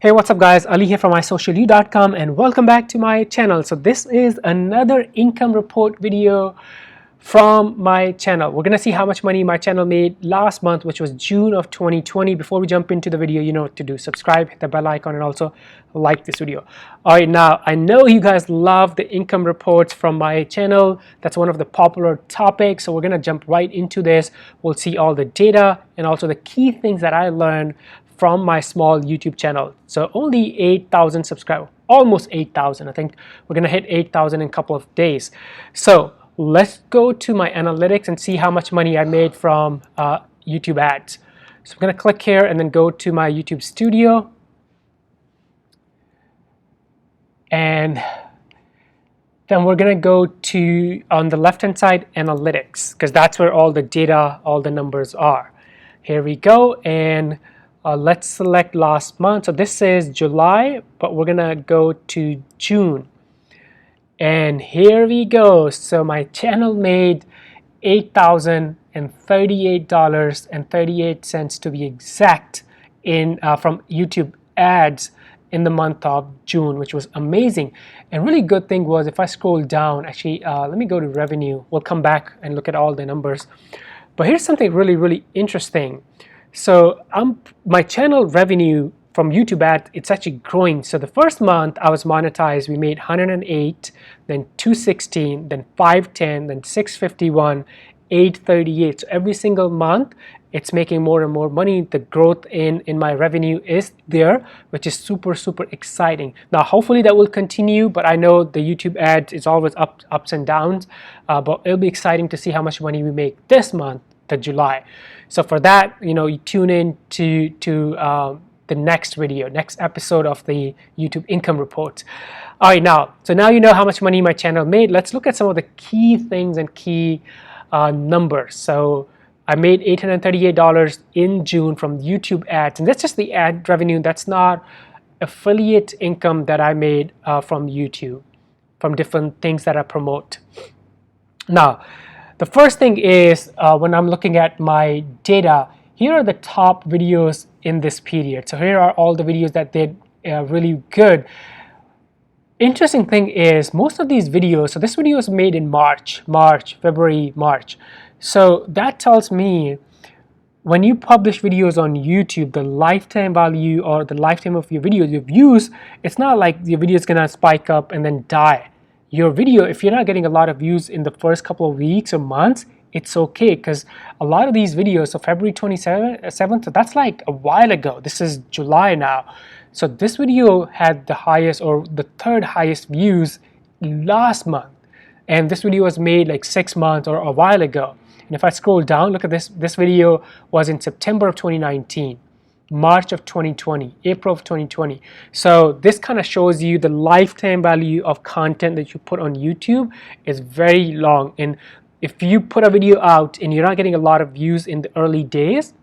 Hey, what's up guys? Ali here from isocialyou.com and welcome back to my channel. So this is another income report video from my channel. We're gonna see how much money my channel made last month, which was June of 2020. Before we jump into the video, you know what to do. Subscribe, hit the bell icon, and also like this video. All right, now I know you guys love the income reports from my channel. That's one of the popular topics. So we're gonna jump right into this. We'll see all the data and also the key things that I learned from my small YouTube channel. So only 8,000 subscribers, almost 8,000. I think we're gonna hit 8,000 in a couple of days. So let's go to my analytics and see how much money I made from YouTube ads. So I'm gonna click here and then go to my YouTube studio. And then we're gonna go to, on the left-hand side, analytics, because that's where all the data, all the numbers are. Here we go, and let's select last month. So this is July, but we're gonna go to June. And here we go. So my channel made $8,038.38 to be exact in from YouTube ads in the month of June, which was amazing. And really good thing was, if I scroll down, actually let me go to revenue. We'll come back and look at all the numbers. But here's something really interesting. So my channel revenue from YouTube ads, it's actually growing. So the first month I was monetized, we made 108, then 216, then 510, then 651, 838. So every single month it's making more and more money. The growth in my revenue is there, which is super exciting. Now hopefully that will continue, but I know the YouTube ads is always ups and downs, but it'll be exciting to see how much money we make this month, to July. So for that, you know, you tune in to the next video, next episode of the YouTube income report. All right, now you know how much money my channel made. Let's look at some of the key things and key numbers. So I made $838 in June from YouTube ads, and that's just the ad revenue. That's not affiliate income that I made from YouTube, from different things that I promote. Now, the first thing is when I'm looking at my data, here are the top videos in this period. So here are all the videos that did really good. Interesting thing is, most of these videos, so this video was made in February, March. So that tells me when you publish videos on YouTube, the lifetime value or the lifetime of your videos, your views, it's not like your video is gonna spike up and then die. Your video, if you're not getting a lot of views in the first couple of weeks or months, it's okay, because a lot of these videos, so February 27th, so that's like a while ago. This is July now. So this video had the highest or the third highest views last month. And this video was made like 6 months or a while ago. And if I scroll down, look at this. This video was in September of 2019. March of 2020, April of 2020. So this kind of shows you the lifetime value of content that you put on YouTube is very long. And if you put a video out and you're not getting a lot of views in the early days,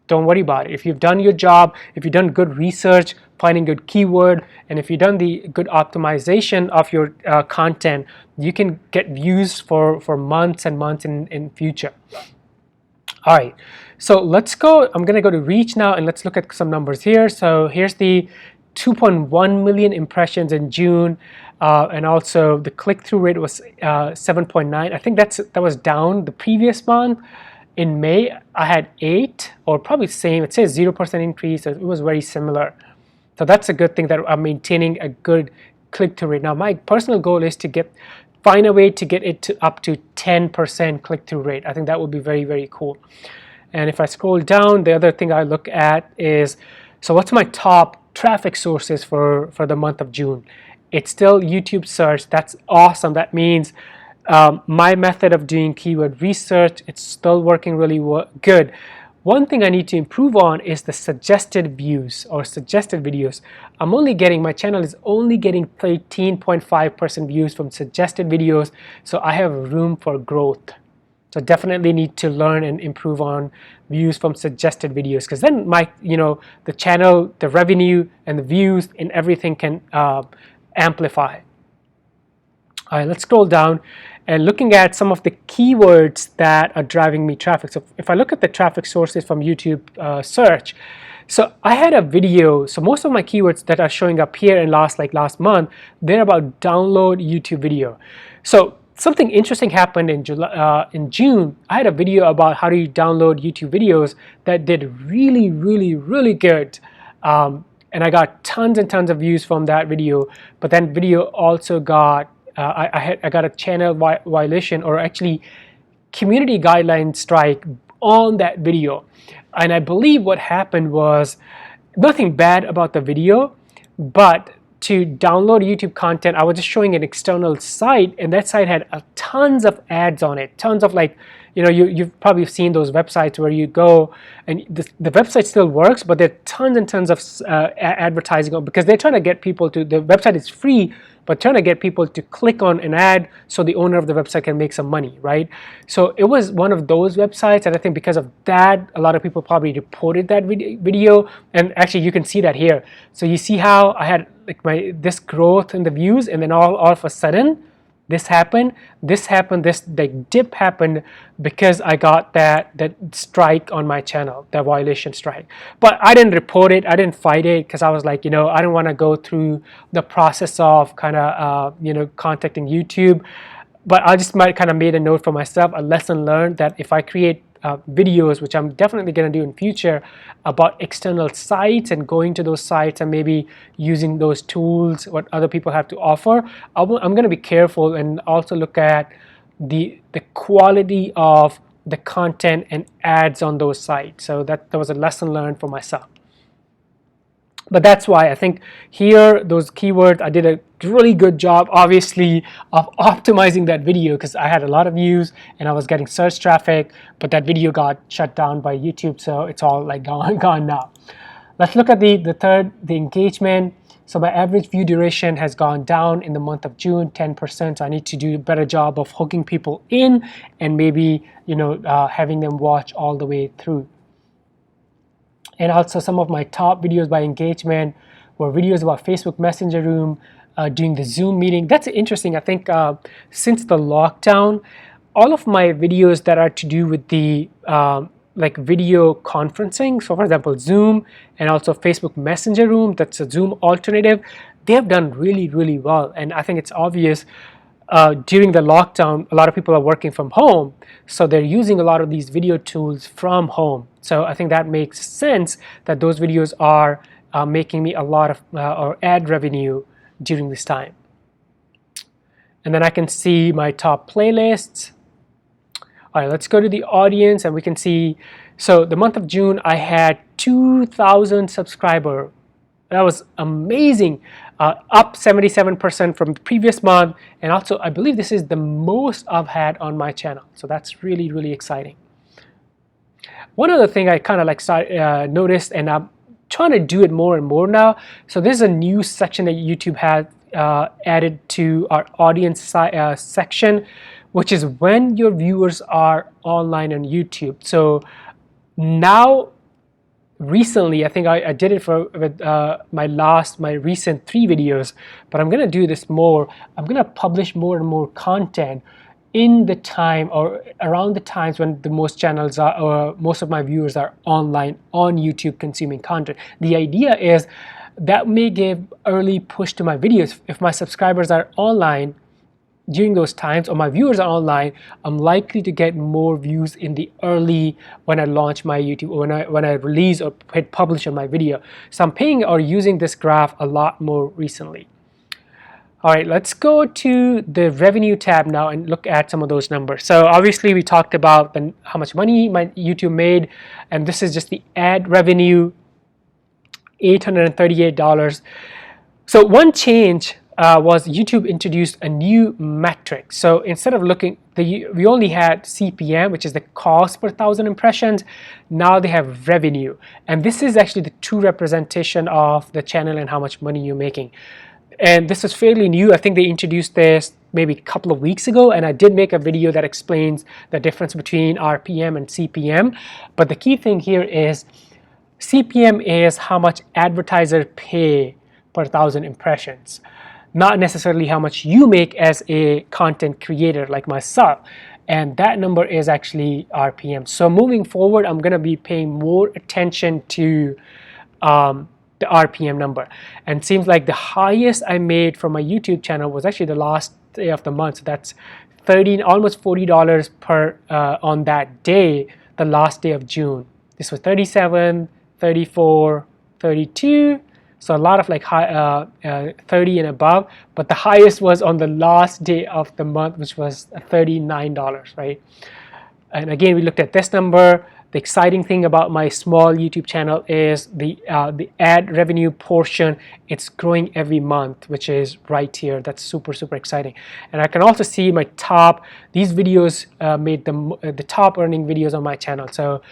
don't worry about it. If you've done your job, if you've done good research, finding good keyword, and if you've done the good optimization of your content, you can get views for months and months in future. All right, so let's go. I'm gonna go to reach now and let's look at some numbers here. So here's the 2.1 million impressions in June, and also the click-through rate was 7.9. I think that was down the previous month. In May I had 8, or probably same. It says 0% increase, so it was very similar. So that's a good thing that I'm maintaining a good click-through rate. Now my personal goal is to find a way to get it to up to 10% click-through rate. I think that would be very cool. And if I scroll down, the other thing I look at is, so what's my top traffic sources for the month of June? It's still YouTube search. That's awesome. That means my method of doing keyword research, it's still working really good. One thing I need to improve on is the suggested views or suggested videos. My channel is only getting 13.5% views from suggested videos, so I have room for growth. So definitely need to learn and improve on views from suggested videos, because then the channel, the revenue and the views and everything can amplify. All right, let's scroll down and looking at some of the keywords that are driving me traffic. So if I look at the traffic sources from YouTube search, So I had a video, so most of my keywords that are showing up here in last month, they're about download YouTube video. So something interesting happened in June. I had a video about how do you download YouTube videos that did really good. And I got tons and tons of views from that video, but that video also got, I got a channel violation, or actually community guideline strike on that video. And I believe what happened was nothing bad about the video, but to download YouTube content, I was just showing an external site, and that site had tons of ads on it, tons of, like, you know, you've probably seen those websites where you go and the website still works, but there are tons and tons of advertising on, because they're trying to get people to, the website is free, but trying to get people to click on an ad so the owner of the website can make some money, right? So it was one of those websites, and I think because of that, a lot of people probably reported that video. And actually, you can see that here. So you see how I had like this growth in the views, and then all of a sudden, this happened, this like dip happened because I got that strike on my channel, that violation strike. But I didn't report it, I didn't fight it, because I was like, you know, I don't want to go through the process of kind of you know, contacting YouTube. But I just might kind of made a note for myself, a lesson learned, that if I create videos, which I'm definitely going to do in future, about external sites and going to those sites and maybe using those tools, what other people have to offer, I'm going to be careful and also look at the quality of the content and ads on those sites. So that was a lesson learned for myself. But that's why I think here, those keywords, I did a really good job, obviously, of optimizing that video, because I had a lot of views and I was getting search traffic, but that video got shut down by YouTube, so it's all like gone now. Let's look at the third, the engagement. So my average view duration has gone down in the month of June, 10%. So I need to do a better job of hooking people in and maybe, you know, having them watch all the way through. And also some of my top videos by engagement were videos about Facebook Messenger Room, doing the Zoom meeting. That's interesting. I think since the lockdown, all of my videos that are to do with the like video conferencing, so for example, Zoom and also Facebook Messenger Room, that's a Zoom alternative, they have done really well. And I think it's obvious during the lockdown, a lot of people are working from home, so they're using a lot of these video tools from home. So I think that makes sense that those videos are making me a lot of or ad revenue during this time. And then I can see my top playlists. All right, let's go to the audience, and we can see, so the month of June, I had 2,000 subscribers. That was amazing, up 77% from the previous month, and also I believe this is the most I've had on my channel, so that's really exciting. One other thing I kind of like noticed, and I'm trying to do it more and more now, so there's a new section that YouTube has added to our audience section, which is when your viewers are online on YouTube. So now, recently, I think I did it with my recent 3 videos, but I'm gonna do this more. I'm gonna publish more and more content in the time or around the times when the most channels are, or most of my viewers are online on YouTube consuming content. The idea is that may give early push to my videos. If my subscribers are online during those times, or my viewers are online, I'm likely to get more views in the early, when I launch my YouTube, or when I release or hit publish on my video. So I'm paying or using this graph a lot more recently. All right, let's go to the revenue tab now and look at some of those numbers. So obviously we talked about how much money my YouTube made, and this is just the ad revenue, $838. So one change was YouTube introduced a new metric. So instead of looking, we only had CPM, which is the cost per 1,000 impressions. Now they have revenue, and this is actually the true representation of the channel and how much money you're making. And this is fairly new. I think they introduced this maybe a couple of weeks ago, and I did make a video that explains the difference between RPM and CPM. But the key thing here is CPM is how much advertisers pay per 1,000 impressions, not necessarily how much you make as a content creator like myself. And that number is actually RPM. So moving forward, I'm going to be paying more attention to the RPM number. And it seems like the highest I made from my YouTube channel was actually the last day of the month. So that's almost $40 per on that day, the last day of June. This was 37, 34, 32. So a lot of like 30 and above, but the highest was on the last day of the month, which was $39, right? And again, we looked at this number. The exciting thing about my small YouTube channel is the ad revenue portion. It's growing every month, which is right here. That's super, super exciting. And I can also see my top, these videos made the top earning videos on my channel. So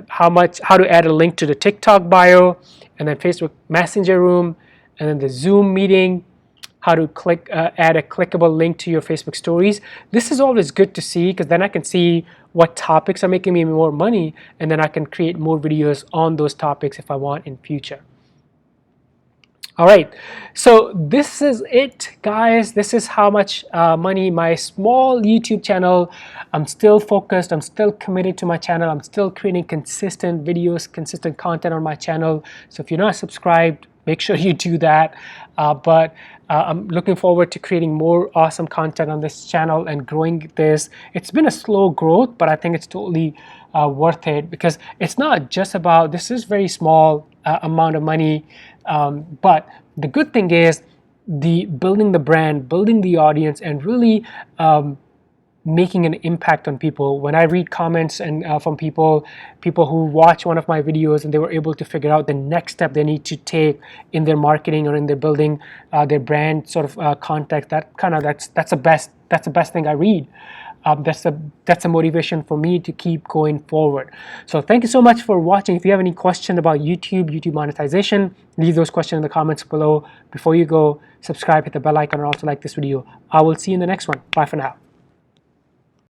how to add a link to the TikTok bio, and then Facebook Messenger room, and then the Zoom meeting, how to add a clickable link to your Facebook stories. This is always good to see, because then I can see what topics are making me more money, and then I can create more videos on those topics if I want in future. All right, so this is it, guys. This is how much money my small YouTube channel. I'm still focused. I'm still committed to my channel. I'm still creating consistent videos, consistent content on my channel. So if you're not subscribed, make sure you do that. But I'm looking forward to creating more awesome content on this channel and growing this. It's been a slow growth, but I think it's totally worth it, because it's not just about, this is very small amount of money, but the good thing is building the brand, building the audience, and really making an impact on people. When I read comments and from people who watch one of my videos and they were able to figure out the next step they need to take in their marketing or in their building their brand sort of context, that's the best thing I read. That's a motivation for me to keep going forward. So thank you so much for watching. If you have any question about YouTube monetization, leave those questions in the comments below. Before you go, subscribe, hit the bell icon, and also like this video. I will see you in the next one. Bye for now.